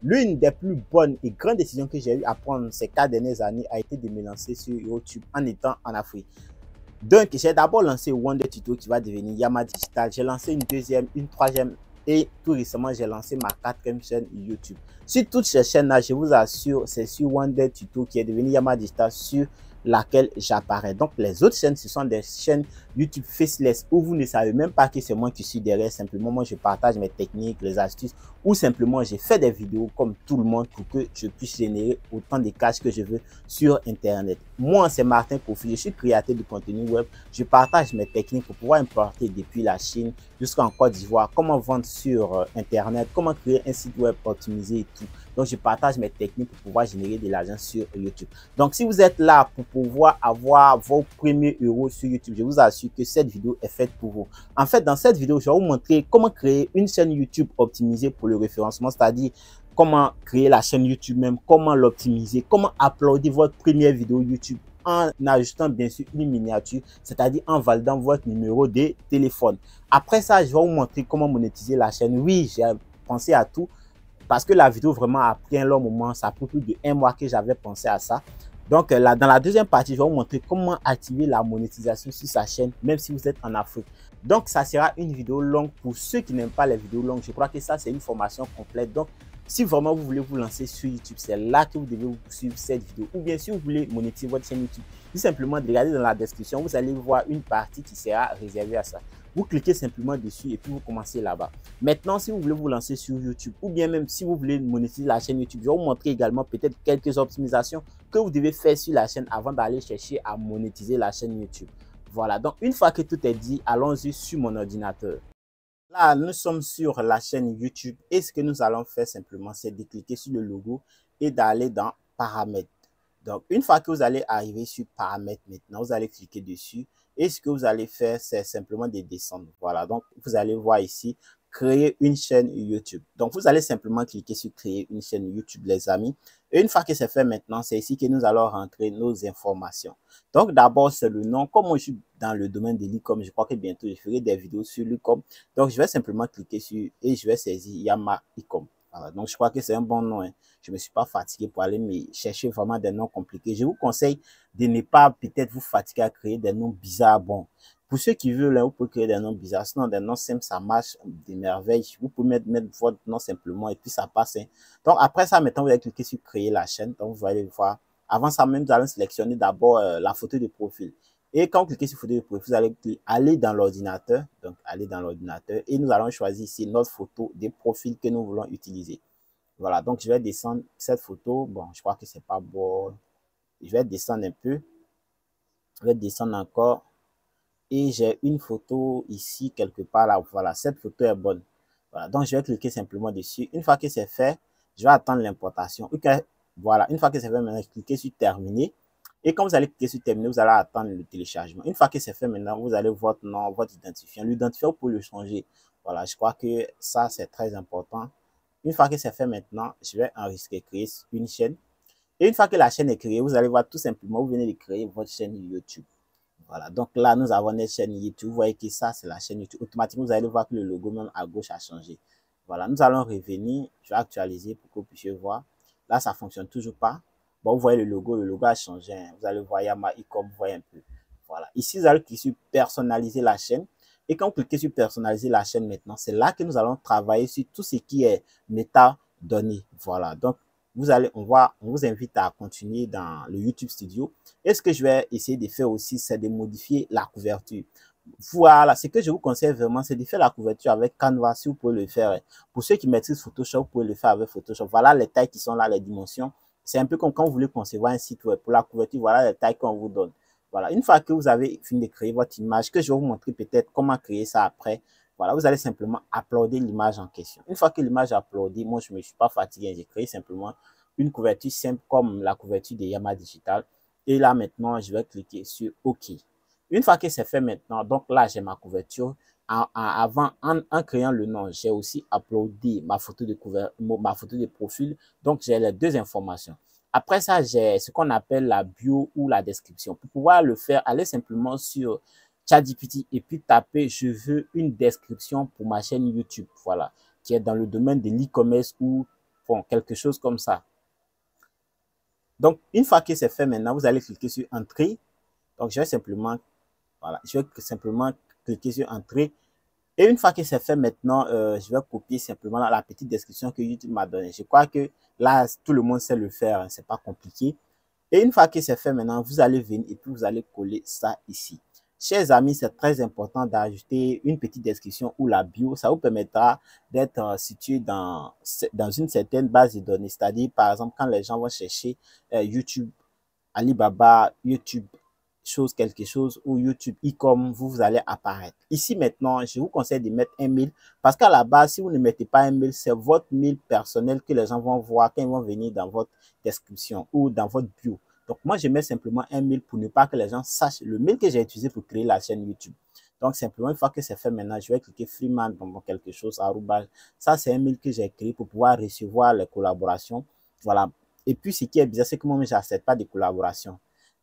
L'une des plus bonnes et grandes décisions que j'ai eu à prendre ces 4 dernières années a été de me lancer sur YouTube en étant en Afrique. Donc, j'ai d'abord lancé Wonder Tuto qui va devenir Yama Digital. J'ai lancé une deuxième, une troisième et tout récemment, j'ai lancé ma 4e chaîne YouTube. Sur toutes ces chaînes-là, je vous assure, c'est sur Wonder Tuto qui est devenu Yama Digital sur laquelle j'apparais. Donc, les autres chaînes, ce sont des chaînes YouTube faceless où vous ne savez même pas que c'est moi qui suis derrière. Simplement, moi, je partage mes techniques, les astuces ou simplement, j'ai fait des vidéos comme tout le monde pour que je puisse générer autant de cash que je veux sur Internet. Moi, c'est Martin Profil. Je suis créateur de contenu web. Je partage mes techniques pour pouvoir importer depuis la Chine jusqu'en Côte d'Ivoire, comment vendre sur Internet, comment créer un site web optimisé et tout. Donc, je partage mes techniques pour pouvoir générer de l'argent sur YouTube. Donc, si vous êtes là pour pouvoir avoir vos premiers euros sur YouTube, je vous assure que cette vidéo est faite pour vous. En fait, dans cette vidéo, je vais vous montrer comment créer une chaîne YouTube optimisée pour le référencement, c'est-à-dire comment créer la chaîne YouTube même, comment l'optimiser, comment uploader votre première vidéo YouTube en ajoutant bien sûr une miniature, c'est-à-dire en validant votre numéro de téléphone. Après ça, je vais vous montrer comment monétiser la chaîne. Oui, j'ai pensé à tout parce que la vidéo vraiment a pris un long moment. Ça a pris plus de 1 mois que j'avais pensé à ça. Donc là, dans la deuxième partie, je vais vous montrer comment activer la monétisation sur sa chaîne, même si vous êtes en Afrique. Donc, ça sera une vidéo longue pour ceux qui n'aiment pas les vidéos longues. Je crois que ça, c'est une formation complète. Donc, si vraiment vous voulez vous lancer sur YouTube, c'est là que vous devez vous suivre cette vidéo. Ou bien si vous voulez monétiser votre chaîne YouTube, tout simplement de regarder dans la description, vous allez voir une partie qui sera réservée à ça. Vous cliquez simplement dessus et puis vous commencez là-bas. Maintenant, si vous voulez vous lancer sur YouTube ou bien même si vous voulez monétiser la chaîne YouTube, je vais vous montrer également peut-être quelques optimisations que vous devez faire sur la chaîne avant d'aller chercher à monétiser la chaîne YouTube. Voilà, donc une fois que tout est dit, allons-y sur mon ordinateur. Là, nous sommes sur la chaîne YouTube et ce que nous allons faire simplement, c'est de cliquer sur le logo et d'aller dans Paramètres. Donc, une fois que vous allez arriver sur Paramètres maintenant, vous allez cliquer dessus et ce que vous allez faire, c'est simplement de descendre. Voilà, donc vous allez voir ici, créer une chaîne YouTube. Donc, vous allez simplement cliquer sur créer une chaîne YouTube, les amis. Et une fois que c'est fait maintenant, c'est ici que nous allons rentrer nos informations. Donc, d'abord, c'est le nom. Comme moi, je suis dans le domaine de l'e-com, je crois que bientôt, je ferai des vidéos sur l'e-com. Donc, je vais simplement cliquer sur et je vais saisir Yama e-com. Voilà, donc, je crois que c'est un bon nom. Hein. Je ne me suis pas fatigué pour aller me chercher vraiment des noms compliqués. Je vous conseille de ne pas peut-être vous fatiguer à créer des noms bizarres. Bon, pour ceux qui veulent, vous pouvez créer des noms bizarres. Sinon, des noms simples, ça marche de merveille. Vous pouvez mettre votre nom simplement et puis ça passe. Hein. Donc, après ça, maintenant, vous allez cliquer sur créer la chaîne. Donc, vous allez voir. Avant ça, même, vous allez sélectionner d'abord la photo de profil. Et quand vous cliquez sur photo de profil, vous allez aller dans l'ordinateur. Donc, aller dans l'ordinateur et nous allons choisir ici notre photo de profil que nous voulons utiliser. Voilà, donc je vais descendre cette photo. Bon, je crois que c'est pas bon. Je vais descendre un peu. Je vais descendre encore. Et j'ai une photo ici quelque part là. Voilà, cette photo est bonne. Voilà, donc je vais cliquer simplement dessus. Une fois que c'est fait, je vais attendre l'importation. Okay. Voilà, une fois que c'est fait, maintenant, cliquez sur terminer. Et quand vous allez cliquer sur terminer, vous allez attendre le téléchargement. Une fois que c'est fait, maintenant, vous allez votre nom, votre identifiant. L'identifiant, vous pouvez le changer. Voilà, je crois que ça, c'est très important. Une fois que c'est fait maintenant, je vais enregistrer, créer une chaîne. Et une fois que la chaîne est créée, vous allez voir tout simplement, vous venez de créer votre chaîne YouTube. Voilà, donc là, nous avons notre chaîne YouTube. Vous voyez que ça, c'est la chaîne YouTube. Automatiquement, vous allez voir que le logo même à gauche a changé. Voilà, nous allons revenir. Je vais actualiser pour que vous puissiez voir. Là, ça ne fonctionne toujours pas. Bon, vous voyez le logo a changé. Hein. Vous allez voir Yama e-com, vous voyez un peu. Voilà, ici, vous allez cliquer sur personnaliser la chaîne. Et quand vous cliquez sur personnaliser la chaîne maintenant, c'est là que nous allons travailler sur tout ce qui est métadonnées. Voilà, donc on vous invite à continuer dans le YouTube Studio. Et ce que je vais essayer de faire aussi, c'est de modifier la couverture. Voilà, ce que je vous conseille vraiment, c'est de faire la couverture avec Canva si vous pouvez le faire. Pour ceux qui maîtrisent Photoshop, vous pouvez le faire avec Photoshop. Voilà les tailles qui sont là, les dimensions. C'est un peu comme quand vous voulez concevoir un site web. Pour la couverture, voilà les tailles qu'on vous donne. Voilà, une fois que vous avez fini de créer votre image, que je vais vous montrer peut-être comment créer ça après. Voilà, vous allez simplement uploader l'image en question. Une fois que l'image est uploadée, moi, je ne me suis pas fatigué. J'ai créé simplement une couverture simple comme la couverture de Yama Digital. Et là, maintenant, je vais cliquer sur OK. Une fois que c'est fait maintenant, donc là, j'ai ma couverture. En créant le nom, j'ai aussi uploadé ma photo de profil. Donc, j'ai les deux informations. Après ça, j'ai ce qu'on appelle la bio ou la description. Pour pouvoir le faire, allez simplement sur ChatGPT et puis taper « Je veux une description pour ma chaîne YouTube ». Voilà, qui est dans le domaine de l'e-commerce ou bon, quelque chose comme ça. Donc, une fois que c'est fait maintenant, vous allez cliquer sur Entrée. Donc, je vais simplement, voilà, je vais simplement cliquer sur Entrée. Et une fois que c'est fait maintenant, je vais copier simplement la petite description que YouTube m'a donnée. Je crois que là, tout le monde sait le faire, hein, c'est pas compliqué. Et une fois que c'est fait maintenant, vous allez venir et puis vous allez coller ça ici. Chers amis, c'est très important d'ajouter une petite description ou la bio. Ça vous permettra d'être situé dans une certaine base de données. C'est-à-dire, par exemple, quand les gens vont chercher YouTube, Alibaba, YouTube, chose quelque chose ou YouTube e-com, vous allez apparaître. Ici maintenant, je vous conseille de mettre un mail parce qu'à la base, si vous ne mettez pas un mail, c'est votre mail personnel que les gens vont voir quand ils vont venir dans votre description ou dans votre bio. Donc moi, je mets simplement un mail pour ne pas que les gens sachent le mail que j'ai utilisé pour créer la chaîne YouTube. Donc simplement, une fois que c'est fait maintenant, je vais cliquer Freeman dans quelque chose, arrobas. Ça, c'est un mail que j'ai créé pour pouvoir recevoir les collaborations. Voilà. Et puis, ce qui est bizarre, c'est que moi, je n'accepte pas de collaboration.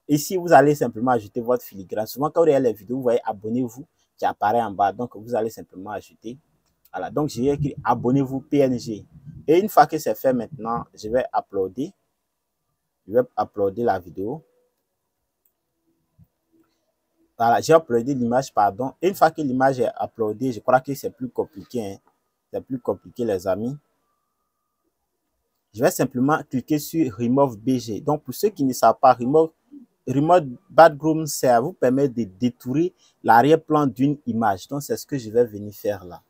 Ici, vous allez simplement ajouter votre filigrane. Souvent, quand vous regardez les vidéos, vous voyez abonnez-vous qui apparaît en bas. Donc, vous allez simplement ajouter. Voilà. Donc, j'ai écrit abonnez-vous PNG. Et une fois que c'est fait maintenant, je vais uploader. Je vais uploader la vidéo. Voilà, j'ai uploadé l'image, pardon. Et une fois que l'image est uploadée, je crois que c'est plus compliqué. Hein. C'est plus compliqué, les amis. Je vais simplement cliquer sur Remove BG. Donc, pour ceux qui ne savent pas, Remote Background, ça vous permet de détruire l'arrière-plan d'une image. Donc, c'est ce que je vais venir faire là.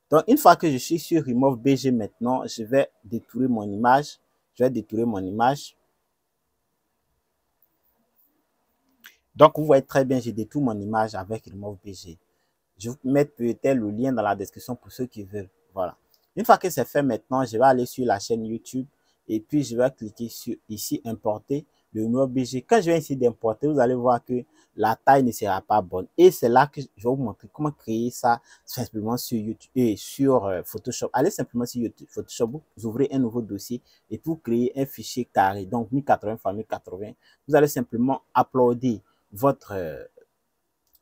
Donc, une fois que je suis sur Remove BG maintenant, je vais détruire mon image. Je vais détruire mon image. Donc, vous voyez très bien, j'ai détruit mon image avec Remove BG. Je vais vous mettre peut-être le lien dans la description pour ceux qui veulent. Voilà. Une fois que c'est fait maintenant, je vais aller sur la chaîne YouTube et puis je vais cliquer sur ici, importer le numéro BG. Quand je vais essayer d'importer, vous allez voir que la taille ne sera pas bonne. Et c'est là que je vais vous montrer comment créer ça simplement sur YouTube et sur Photoshop. Allez simplement sur YouTube, Photoshop, vous ouvrez un nouveau dossier et puis vous créez un fichier carré, donc 1080 x 1080. Vous allez simplement uploader votre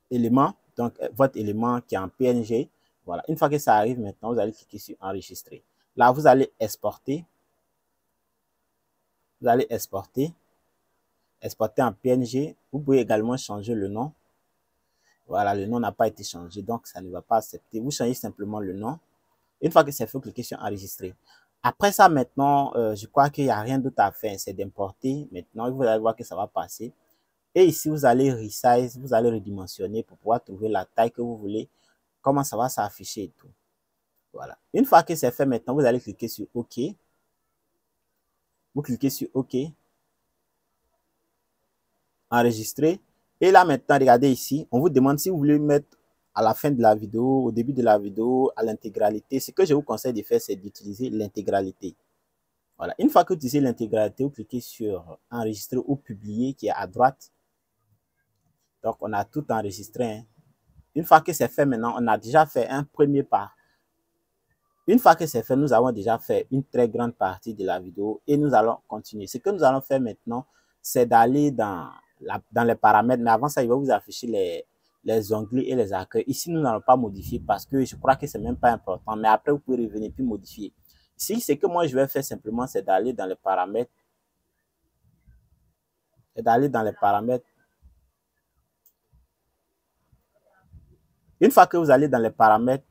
élément, donc votre élément qui est en PNG. Voilà, une fois que ça arrive maintenant, vous allez cliquer sur enregistrer. Là, vous allez exporter. Vous allez exporter en PNG. Vous pouvez également changer le nom. Voilà, le nom n'a pas été changé, donc ça ne va pas accepter. Vous changez simplement le nom. Une fois que c'est fait, vous cliquez sur enregistrer. Après ça, maintenant, je crois qu'il n'y a rien d'autre à faire, c'est d'importer. Maintenant, vous allez voir que ça va passer. Et ici, vous allez resize, vous allez redimensionner pour pouvoir trouver la taille que vous voulez, comment ça va s'afficher et tout. Voilà. Une fois que c'est fait maintenant, vous allez cliquer sur OK. Vous cliquez sur OK. Enregistrer. Et là maintenant, regardez ici, on vous demande si vous voulez mettre à la fin de la vidéo, au début de la vidéo, à l'intégralité. Ce que je vous conseille de faire, c'est d'utiliser l'intégralité. Voilà. Une fois que vous utilisez l'intégralité, vous cliquez sur enregistrer ou publier qui est à droite. Donc, on a tout enregistré. Hein. Une fois que c'est fait maintenant, on a déjà fait un premier pas. Une fois que c'est fait, nous avons déjà fait une très grande partie de la vidéo et nous allons continuer. Ce que nous allons faire maintenant, c'est d'aller dans les paramètres. Mais avant ça, il va vous afficher les onglets et les accueils. Ici, nous n'allons pas modifier parce que je crois que c'est même pas important. Mais après, vous pouvez revenir puis modifier. Ici, ce que moi, je vais faire simplement, c'est d'aller dans les paramètres. Une fois que vous allez dans les paramètres,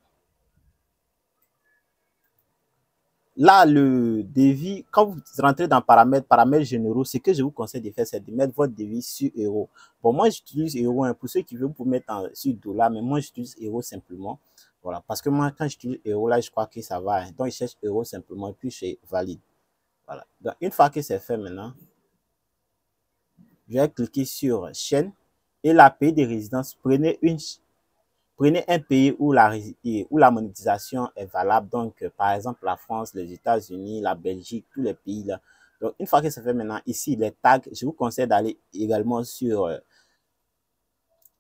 là, le devis, quand vous rentrez dans paramètres généraux, ce que je vous conseille de faire, c'est de mettre votre devis sur euro. Bon, moi, j'utilise euro. Hein. Pour ceux qui veulent, vous mettre sur dollar, mais moi, j'utilise euro simplement. Voilà, parce que moi, quand j'utilise euro, là, je crois que ça va. Hein. Donc, je cherche euro simplement, et puis je valide. Voilà. Donc, une fois que c'est fait maintenant, je vais cliquer sur chaîne et la pays de résidence. Prenez un pays où la monétisation est valable. Donc, par exemple, la France, les États-Unis, la Belgique, tous les pays là. Donc, une fois que c'est fait maintenant, ici, les tags, je vous conseille d'aller également sur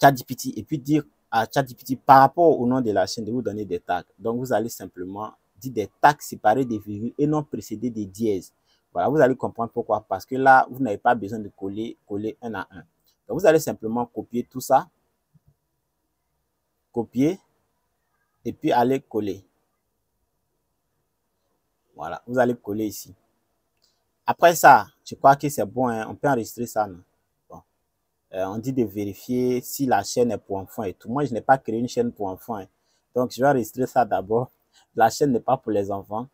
ChatGPT et puis dire à ChatGPT par rapport au nom de la chaîne de vous donner des tags. Donc, vous allez simplement dire des tags séparés des virgules et non précédés des dièses. Voilà, vous allez comprendre pourquoi. Parce que là, vous n'avez pas besoin de coller un à un. Donc, vous allez simplement copier tout ça. Copier et puis aller coller. Voilà, vous allez coller ici. Après ça, je crois que c'est bon, hein, on peut enregistrer ça. Non? Bon. On dit de vérifier si la chaîne est pour enfants et tout. Moi, je n'ai pas créé une chaîne pour enfants. Hein. Donc, je vais enregistrer ça d'abord. La chaîne n'est pas pour les enfants.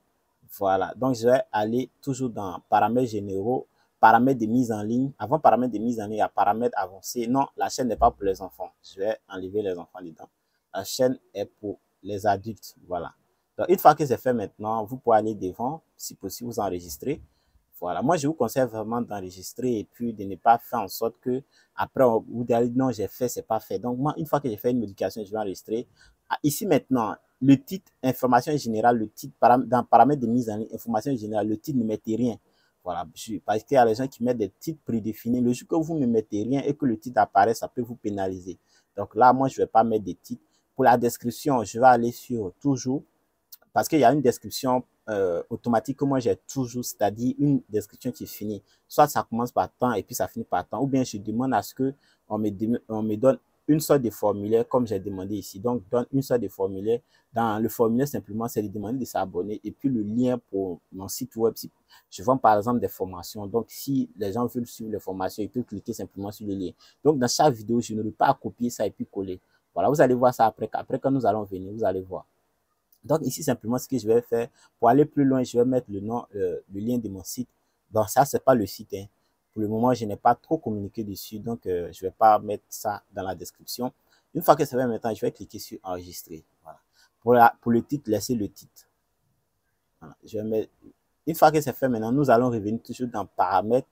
Voilà. Donc, je vais aller toujours dans paramètres généraux, paramètres de mise en ligne. Avant paramètres de mise en ligne, il y a paramètres avancés. Non, la chaîne n'est pas pour les enfants. Je vais enlever les enfants dedans. La chaîne est pour les adultes. Voilà. Donc, une fois que c'est fait maintenant, vous pouvez aller devant, si possible, vous enregistrer. Voilà. Moi, je vous conseille vraiment d'enregistrer et puis de ne pas faire en sorte que après, vous allez dire non, j'ai fait, c'est pas fait. Donc, moi, une fois que j'ai fait une modification, je vais enregistrer. Ici, maintenant, le titre, information générale, le titre, dans paramètres de mise en ligne, information générale, le titre ne mettez rien. Voilà, parce qu'il y a des gens qui mettent des titres prédéfinis. Le jour que vous ne mettez rien et que le titre apparaît, ça peut vous pénaliser. Donc là, moi, je ne vais pas mettre de titre. Pour la description, je vais aller sur toujours, parce qu'il y a une description automatique que moi j'ai toujours, c'est-à-dire une description qui finit. Soit ça commence par temps et puis ça finit par temps, ou bien je demande à ce qu'on me donne une sorte de formulaire comme j'ai demandé ici. Donc, donne une sorte de formulaire. Dans le formulaire, simplement, c'est de demander de s'abonner et puis le lien pour mon site web. Si je vends par exemple des formations. Donc, si les gens veulent suivre les formations, ils peuvent cliquer simplement sur le lien. Donc, dans chaque vidéo, je n'aurai pas à copier ça et puis coller. Voilà, vous allez voir ça après. Après, quand nous allons venir, vous allez voir. Donc ici, simplement, ce que je vais faire, pour aller plus loin, je vais mettre le nom, le lien de mon site. Donc ça, c'est pas le site. Hein. Pour le moment, je n'ai pas trop communiqué dessus, donc je ne vais pas mettre ça dans la description. Une fois que c'est fait maintenant, je vais cliquer sur enregistrer. Voilà. Pour le titre, laissez le titre. Voilà. Je vais mettre... Une fois que c'est fait maintenant, nous allons revenir toujours dans paramètres.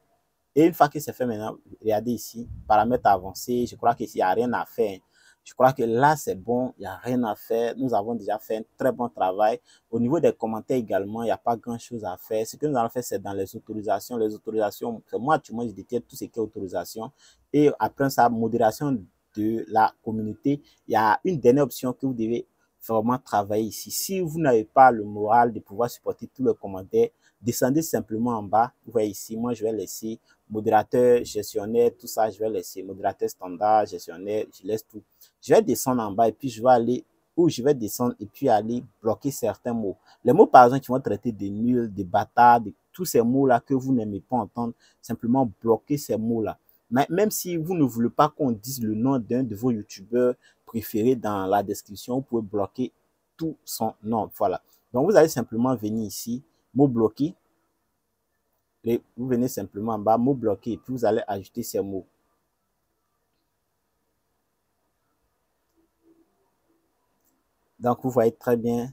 Et une fois que c'est fait maintenant, regardez ici, paramètres avancés. Je crois qu'ici, il n'y a rien à faire. Je crois que là, c'est bon, il n'y a rien à faire. Nous avons déjà fait un très bon travail. Au niveau des commentaires également, il n'y a pas grand-chose à faire. Ce que nous allons faire, c'est dans les autorisations. Les autorisations, moi, je détecte tout ce qui est autorisation. Et après ça, modération de la communauté. Il y a une dernière option que vous devez vraiment travailler ici. Si vous n'avez pas le moral de pouvoir supporter tous les commentaires, descendez simplement en bas. Vous voyez ici, moi, je vais laisser modérateur, gestionnaire, tout ça, je vais laisser modérateur standard, gestionnaire, je laisse tout. Je vais descendre en bas et puis je vais aller où je vais descendre et puis aller bloquer certains mots. Les mots, par exemple, qui vont traiter de nul, de bâtard, de tous ces mots-là que vous n'aimez pas entendre, simplement bloquer ces mots-là. Mais même si vous ne voulez pas qu'on dise le nom d'un de vos youtubeurs préférés dans la description, vous pouvez bloquer tout son nom. Voilà. Donc, vous allez simplement venir ici, mots bloqués. Et vous venez simplement en bas, mots bloqués, et puis vous allez ajouter ces mots. Donc, vous voyez très bien,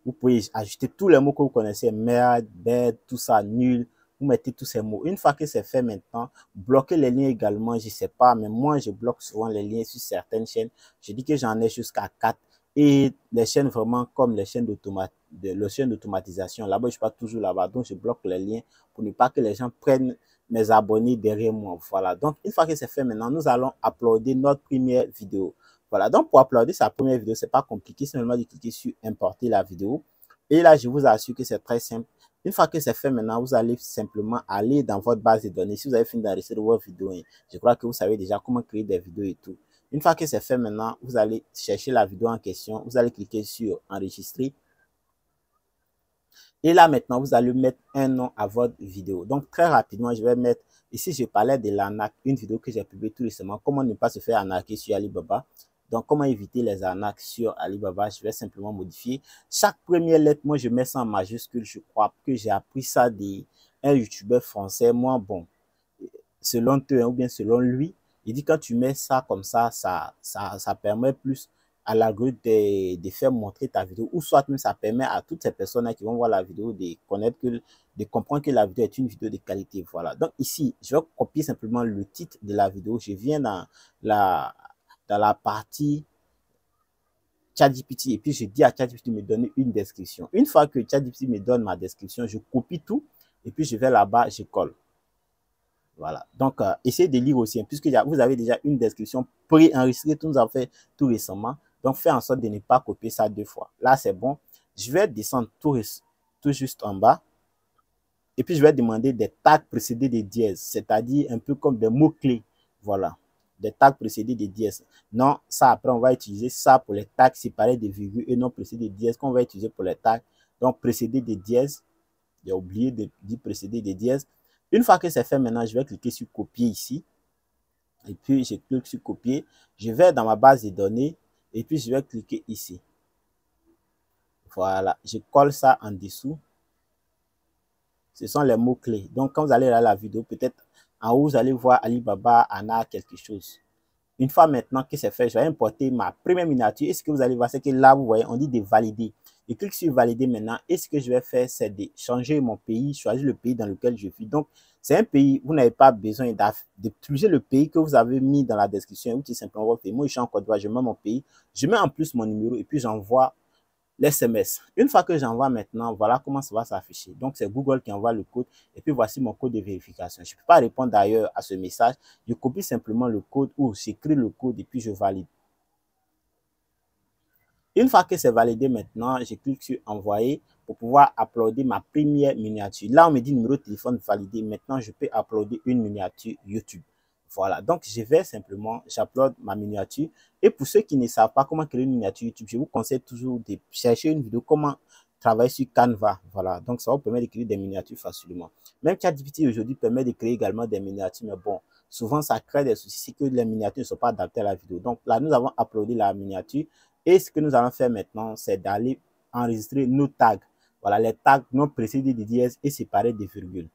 vous pouvez ajouter tous les mots que vous connaissez, merde, bête, tout ça, nul. Vous mettez tous ces mots. Une fois que c'est fait maintenant, bloquez les liens également, je ne sais pas, mais moi, je bloque souvent les liens sur certaines chaînes. Je dis que j'en ai jusqu'à 4. Et les chaînes vraiment comme les chaînes d'automatisation, là-bas, je ne suis pas toujours là-bas. Donc, je bloque les liens pour ne pas que les gens prennent mes abonnés derrière moi. Voilà. Donc, une fois que c'est fait maintenant, nous allons uploader notre première vidéo. Voilà, donc pour uploader sa première vidéo, c'est pas compliqué, c'est seulement de cliquer sur importer la vidéo. Et là, je vous assure que c'est très simple. Une fois que c'est fait maintenant, vous allez simplement aller dans votre base de données. Si vous avez fini d'enregistrer votre vidéo, je crois que vous savez déjà comment créer des vidéos et tout. Une fois que c'est fait maintenant, vous allez chercher la vidéo en question, vous allez cliquer sur enregistrer. Et là maintenant, vous allez mettre un nom à votre vidéo. Donc très rapidement, je vais mettre, ici je parlais de l'arnaque, une vidéo que j'ai publiée tout récemment, comment ne pas se faire arnaquer sur Alibaba. Donc, comment éviter les arnaques sur Alibaba? Je vais simplement modifier. Chaque première lettre, moi, je mets ça en majuscule. Je crois que j'ai appris ça d'un youtubeur français. Moi, bon, selon eux, ou bien selon lui, il dit quand tu mets ça comme ça permet plus à l'algorithme de faire montrer ta vidéo, ou soit même ça permet à toutes ces personnes qui vont voir la vidéo de connaître de comprendre que la vidéo est une vidéo de qualité. Voilà. Donc ici, je vais copier simplement le titre de la vidéo. Je viens dans la partie ChatGPT et puis je dis à ChatGPT de me donner une description. Une fois que ChatGPT me donne ma description, je copie tout et puis je vais là-bas, je colle. Voilà. Donc, essayez de lire aussi, hein, puisque vous avez déjà une description pré-enregistrée, tout nous avons fait tout récemment. Donc, faites en sorte de ne pas copier ça 2 fois. Là, c'est bon. Je vais descendre tout juste en bas. Et puis, je vais demander des tags précédés de dièse, c'est-à-dire un peu comme des mots-clés. Voilà. Des tags précédés de dièse. Non, ça, après, on va utiliser ça pour les tags séparés de virgules et non précédés de dièse qu'on va utiliser pour les tags. Donc, précédés de dièse. J'ai oublié d'y précéder des dièses. Une fois que c'est fait, maintenant, je vais cliquer sur copier ici. Et puis, je clique sur copier. Je vais dans ma base de données et puis je vais cliquer ici. Voilà, je colle ça en dessous. Ce sont les mots-clés. Donc, quand vous allez à la vidéo, peut-être en haut, vous allez voir Alibaba, Anna, quelque chose. Une fois maintenant que c'est fait, je vais importer ma première miniature. Et ce que vous allez voir, c'est que là, vous voyez, on dit de valider. Je clique sur valider maintenant. Et ce que je vais faire, c'est de changer mon pays, choisir le pays dans lequel je vis. Donc, c'est un pays, vous n'avez pas besoin d'utiliser le pays que vous avez mis dans la description ou tout simplement votre pays. Moi, je suis en Côte d'Ivoire, je mets mon pays, je mets en plus mon numéro et puis j'envoie l'SMS. Une fois que j'envoie maintenant, voilà comment ça va s'afficher. Donc, c'est Google qui envoie le code et puis voici mon code de vérification. Je ne peux pas répondre d'ailleurs à ce message. Je copie simplement le code ou j'écris le code et puis je valide. Une fois que c'est validé maintenant, je clique sur envoyer pour pouvoir uploader ma première miniature. Là, on me dit numéro de téléphone validé. Maintenant, je peux uploader une miniature YouTube. Voilà, donc je vais simplement, j'upload ma miniature. Et pour ceux qui ne savent pas comment créer une miniature YouTube, je vous conseille toujours de chercher une vidéo comment travailler sur Canva. Voilà, donc ça vous permet de créer des miniatures facilement. Même ChatGPT aujourd'hui permet de créer également des miniatures, mais bon, souvent ça crée des soucis, c'est que les miniatures ne sont pas adaptées à la vidéo. Donc là, nous avons uploadé la miniature. Et ce que nous allons faire maintenant, c'est d'aller enregistrer nos tags. Voilà, les tags non précédés de dièse et séparés de virgules.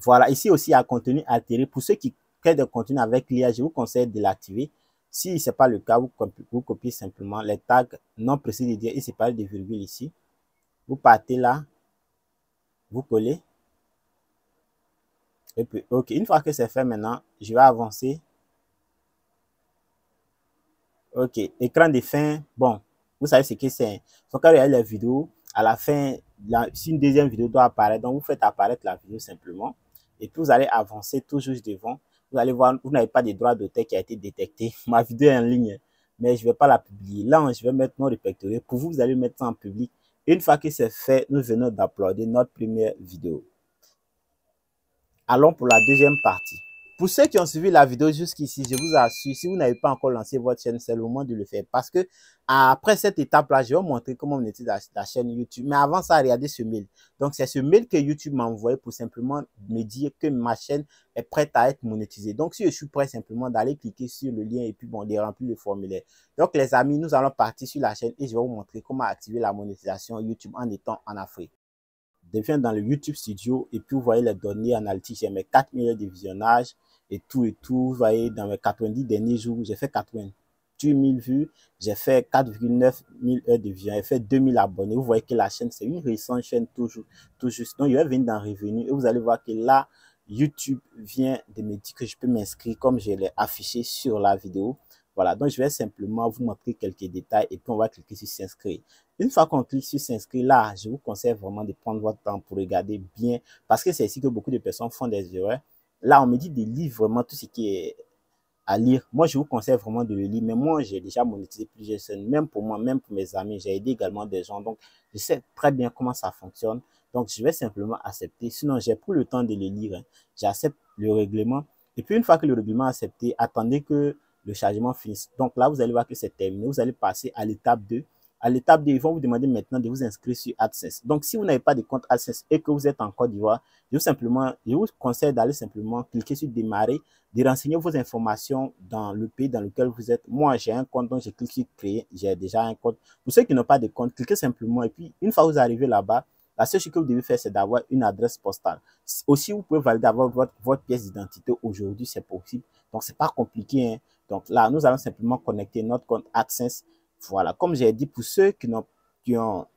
Voilà, ici aussi, il y a contenu altéré. Pour ceux qui créent des contenus avec l'IA, je vous conseille de l'activer. Si ce n'est pas le cas, vous copiez simplement les tags non précédés de dièse et séparés de virgules ici. Vous partez là, vous collez. Et puis, OK, une fois que c'est fait maintenant, je vais avancer. OK, écran de fin. Bon, vous savez ce que c'est. Donc, quand il y a les vidéos, à la fin, si une deuxième vidéo doit apparaître, donc vous faites apparaître la vidéo simplement. Et puis, vous allez avancer toujours devant. Vous allez voir, vous n'avez pas de droit d'auteur qui a été détecté. Ma vidéo est en ligne, mais je ne vais pas la publier. Là, je vais mettre non répertorié. Pour vous, vous allez mettre ça en public. Une fois que c'est fait, nous venons d'uploader notre première vidéo. Allons pour la deuxième partie. Pour ceux qui ont suivi la vidéo jusqu'ici, je vous assure, si vous n'avez pas encore lancé votre chaîne, c'est le moment de le faire. Parce que après cette étape-là, je vais vous montrer comment on utilise la chaîne YouTube. Mais avant ça, regardez ce mail. Donc, c'est ce mail que YouTube m'a envoyé pour simplement me dire que ma chaîne est prête à être monétisée. Donc, si je suis prêt simplement d'aller cliquer sur le lien et puis bon, de remplir le formulaire. Donc, les amis, nous allons partir sur la chaîne et je vais vous montrer comment activer la monétisation YouTube en étant en Afrique. Je viens dans le YouTube Studio et puis vous voyez les données analytiques. J'ai mes 4 millions de visionnages et tout. Vous voyez, dans mes 90 derniers jours, j'ai fait 88 000 vues. J'ai fait 4,9 000 heures de vision. J'ai fait 2000 abonnés. Vous voyez que la chaîne, c'est une récente chaîne tout juste. Donc, je vais venir dans Revenu et vous allez voir que là, YouTube vient de me dire que je peux m'inscrire comme je l'ai affiché sur la vidéo. Voilà, donc je vais simplement vous montrer quelques détails et puis on va cliquer sur s'inscrire. Une fois qu'on clique sur s'inscrire, là, je vous conseille vraiment de prendre votre temps pour regarder bien parce que c'est ici que beaucoup de personnes font des erreurs. Là, on me dit de lire vraiment tout ce qui est à lire. Moi, je vous conseille vraiment de le lire, mais moi, j'ai déjà monétisé plusieurs chaînes, même pour moi, même pour mes amis. J'ai aidé également des gens, donc je sais très bien comment ça fonctionne. Donc, je vais simplement accepter. Sinon, j'ai pris le temps de le lire. J'accepte le règlement. Et puis, une fois que le règlement est accepté, attendez que le chargement finisse. Donc là, vous allez voir que c'est terminé. Vous allez passer à l'étape 2. À l'étape 2, ils vont vous demander maintenant de vous inscrire sur AdSense. Donc, si vous n'avez pas de compte AdSense et que vous êtes en Côte d'Ivoire, je vous conseille d'aller simplement cliquer sur démarrer, de renseigner vos informations dans le pays dans lequel vous êtes. Moi, j'ai un compte, donc je clique sur créer. J'ai déjà un compte. Pour ceux qui n'ont pas de compte, cliquez simplement. Et puis, une fois que vous arrivez là-bas, la seule chose que vous devez faire, c'est d'avoir une adresse postale. Aussi, vous pouvez valider avoir votre pièce d'identité aujourd'hui, c'est possible. Donc, c'est pas compliqué, hein. Donc là, nous allons simplement connecter notre compte AdSense. Voilà, comme j'ai dit, pour ceux qui ont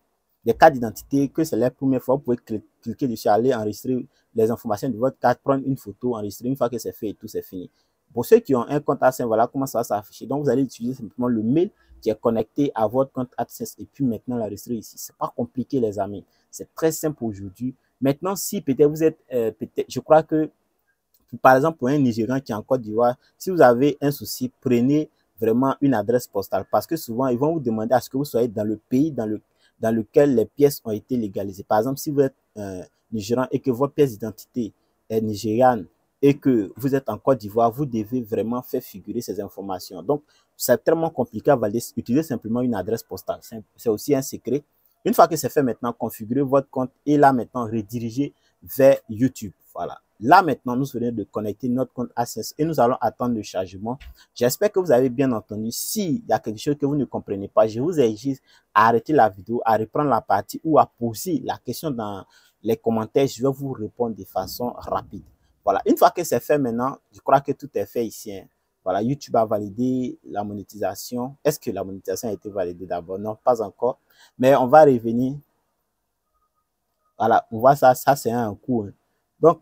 des cartes d'identité, que c'est la première fois, vous pouvez cliquer dessus, aller enregistrer les informations de votre carte, prendre une photo, enregistrer. Une fois que c'est fait et tout, c'est fini. Pour ceux qui ont un compte AdSense, voilà comment ça va s'afficher. Donc, vous allez utiliser simplement le mail qui est connecté à votre compte AdSense et puis maintenant l'enregistrer ici. C'est pas compliqué, les amis. C'est très simple aujourd'hui. Maintenant, si peut-être vous êtes, je crois que par exemple, pour un Nigérian qui est en Côte d'Ivoire, si vous avez un souci, prenez vraiment une adresse postale parce que souvent, ils vont vous demander à ce que vous soyez dans le pays dans lequel les pièces ont été légalisées. Par exemple, si vous êtes Nigérian et que votre pièce d'identité est nigériane et que vous êtes en Côte d'Ivoire, vous devez vraiment faire figurer ces informations. Donc, c'est tellement compliqué à valider. Utilisez simplement une adresse postale. C'est aussi un secret. Une fois que c'est fait maintenant, configurez votre compte et là maintenant, redirigez vers YouTube. Voilà. Là maintenant, nous venons de connecter notre compte AdSense et nous allons attendre le chargement. J'espère que vous avez bien entendu. S'il y a quelque chose que vous ne comprenez pas, je vous invite à arrêter la vidéo, à reprendre la partie ou à poser la question dans les commentaires. Je vais vous répondre de façon rapide. Voilà. Une fois que c'est fait maintenant, je crois que tout est fait ici. Voilà, YouTube a validé la monétisation. Est-ce que la monétisation a été validée d'abord? Non, pas encore. Mais on va revenir. Voilà, on voit ça, c'est un coup. Donc,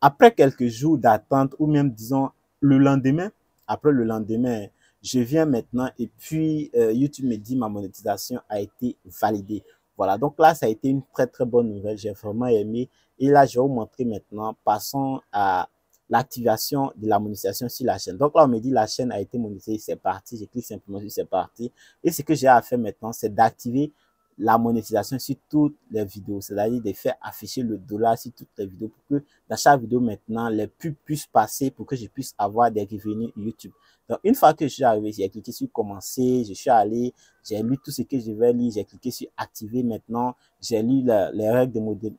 après quelques jours d'attente ou même, disons, le lendemain, après le lendemain, je viens maintenant et puis YouTube me dit ma monétisation a été validée. Voilà, donc là, ça a été une très, très bonne nouvelle. J'ai vraiment aimé. Et là, je vais vous montrer maintenant. Passons à l'activation de la monétisation sur la chaîne. Donc là, on me dit la chaîne a été monétisée, c'est parti. Je clique simplement sur c'est parti. Et ce que j'ai à faire maintenant, c'est d'activer la monétisation sur toutes les vidéos, c'est-à-dire de faire afficher le dollar sur toutes les vidéos pour que dans chaque vidéo maintenant, les pubs puissent passer pour que je puisse avoir des revenus YouTube. Donc, une fois que je suis arrivé, j'ai cliqué sur commencer, je suis allé, j'ai lu tout ce que je vais lire, j'ai cliqué sur activer maintenant, j'ai lu les règles de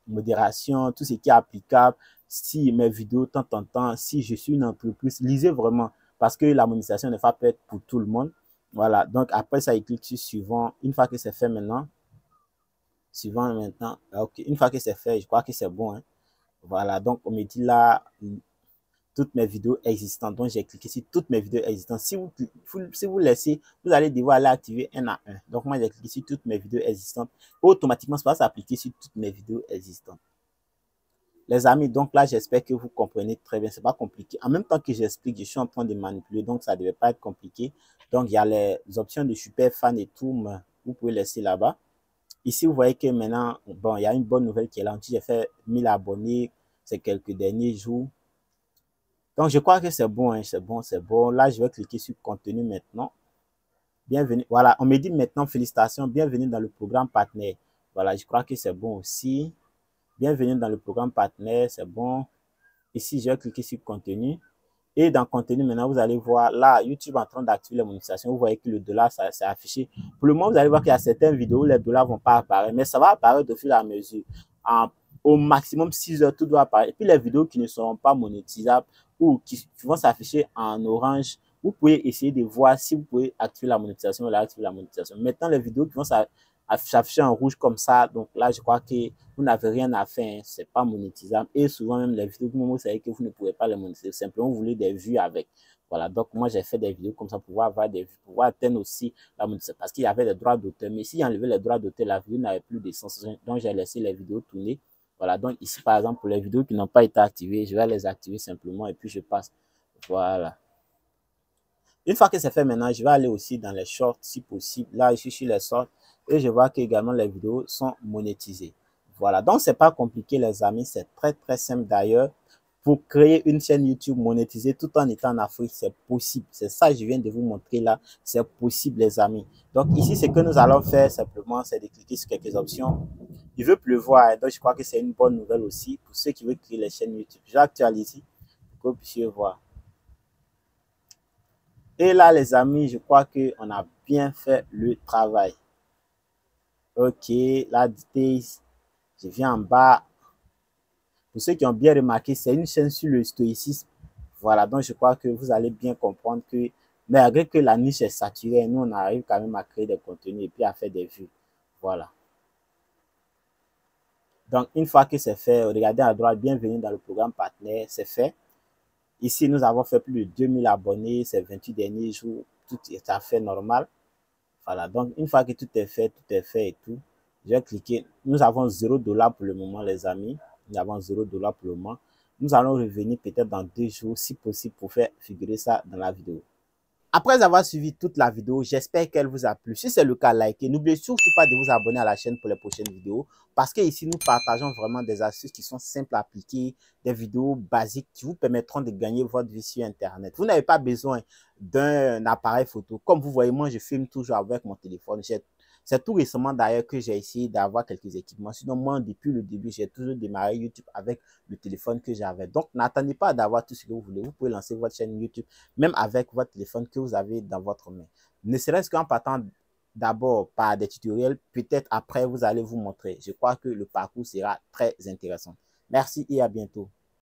modération, tout ce qui est applicable, si mes vidéos, tant, si je suis une entreprise, lisez vraiment parce que la monétisation ne va pas être pour tout le monde. Voilà, donc après ça, il clique sur suivant. Une fois que c'est fait maintenant, suivant maintenant, ok, une fois que c'est fait, je crois que c'est bon. Hein. Voilà, donc on me dit là, toutes mes vidéos existantes. Donc j'ai cliqué sur toutes mes vidéos existantes. Si vous laissez, vous allez devoir aller activer un à un. Donc moi j'ai cliqué sur toutes mes vidéos existantes. Automatiquement, ça va s'appliquer sur toutes mes vidéos existantes. Les amis, donc là, j'espère que vous comprenez très bien. C'est pas compliqué. En même temps que j'explique, je suis en train de manipuler, donc ça ne devait pas être compliqué. Donc, il y a les options de super fan et tout, mais vous pouvez laisser là-bas. Ici, vous voyez que maintenant, bon, il y a une bonne nouvelle qui est là. J'ai fait 1000 abonnés ces quelques derniers jours. Donc, je crois que c'est bon, hein, c'est bon, c'est bon. Là, je vais cliquer sur contenu maintenant. Bienvenue. Voilà, on me dit maintenant, félicitations, bienvenue dans le programme partenaire. Voilà, je crois que c'est bon aussi. Bienvenue dans le programme partenaire, c'est bon. Ici, je vais cliquer sur contenu. Et dans contenu, maintenant, vous allez voir là, YouTube en train d'activer la monétisation. Vous voyez que le dollar, ça s'est affiché. Pour le moment, vous allez voir qu'il y a certaines vidéos où les dollars ne vont pas apparaître, mais ça va apparaître au fur et à mesure. Au maximum 6 heures, tout doit apparaître. Et puis les vidéos qui ne seront pas monétisables ou qui vont s'afficher en orange, vous pouvez essayer de voir si vous pouvez activer la monétisation ou activer la monétisation. Maintenant, les vidéos qui vont s'afficher en rouge comme ça, donc là, je crois que vous n'avez rien à faire, hein, c'est pas monétisable. Et souvent, même les vidéos, vous savez que vous ne pouvez pas les monétiser, simplement vous voulez des vues avec. Voilà, donc moi, j'ai fait des vidéos comme ça pour pouvoir avoir des vues, pour pouvoir atteindre aussi la monétisation, parce qu'il y avait des droits d'auteur. Mais si j'enlevais les droits d'auteur, la vidéo n'avait plus de sens. Donc, j'ai laissé les vidéos tourner. Voilà, donc ici, par exemple, pour les vidéos qui n'ont pas été activées, je vais les activer simplement et puis je passe. Voilà. Une fois que c'est fait maintenant, je vais aller aussi dans les shorts si possible. Là, je suis sur les shorts et je vois que également les vidéos sont monétisées. Voilà, donc c'est pas compliqué les amis, c'est très très simple d'ailleurs. Pour créer une chaîne YouTube monétisée tout en étant en Afrique, c'est possible. C'est ça que je viens de vous montrer là, c'est possible les amis. Donc ici, ce que nous allons faire simplement, c'est de cliquer sur quelques options. Il veut pleuvoir, donc je crois que c'est une bonne nouvelle aussi pour ceux qui veulent créer les chaînes YouTube. J'actualise pour que vous puissiez voir. Et là, les amis, je crois qu'on a bien fait le travail. Ok, là, details, je viens en bas. Pour ceux qui ont bien remarqué, c'est une chaîne sur le stoïcisme. Voilà, donc je crois que vous allez bien comprendre que malgré que la niche est saturée, nous, on arrive quand même à créer des contenus et puis à faire des vues. Voilà. Donc, une fois que c'est fait, regardez à droite, bienvenue dans le programme partenaire, c'est fait. Ici, nous avons fait plus de 2000 abonnés ces 28 derniers jours. Tout est à fait normal. Voilà, donc une fois que tout est fait et tout, je vais cliquer. Nous avons 0$ pour le moment, les amis. Nous avons 0$ pour le moment. Nous allons revenir peut-être dans 2 jours, si possible, pour faire figurer ça dans la vidéo. Après avoir suivi toute la vidéo, j'espère qu'elle vous a plu. Si c'est le cas, likez. N'oubliez surtout pas de vous abonner à la chaîne pour les prochaines vidéos. Parce que ici, nous partageons vraiment des astuces qui sont simples à appliquer, des vidéos basiques qui vous permettront de gagner votre vie sur Internet. Vous n'avez pas besoin d'un appareil photo. Comme vous voyez, moi, je filme toujours avec mon téléphone. J'ai C'est tout récemment d'ailleurs que j'ai essayé d'avoir quelques équipements. Sinon, moi, depuis le début, j'ai toujours démarré YouTube avec le téléphone que j'avais. Donc, n'attendez pas d'avoir tout ce que vous voulez. Vous pouvez lancer votre chaîne YouTube, même avec votre téléphone que vous avez dans votre main. Ne serait-ce qu'en partant d'abord par des tutoriels, peut-être après, vous allez vous montrer. Je crois que le parcours sera très intéressant. Merci et à bientôt.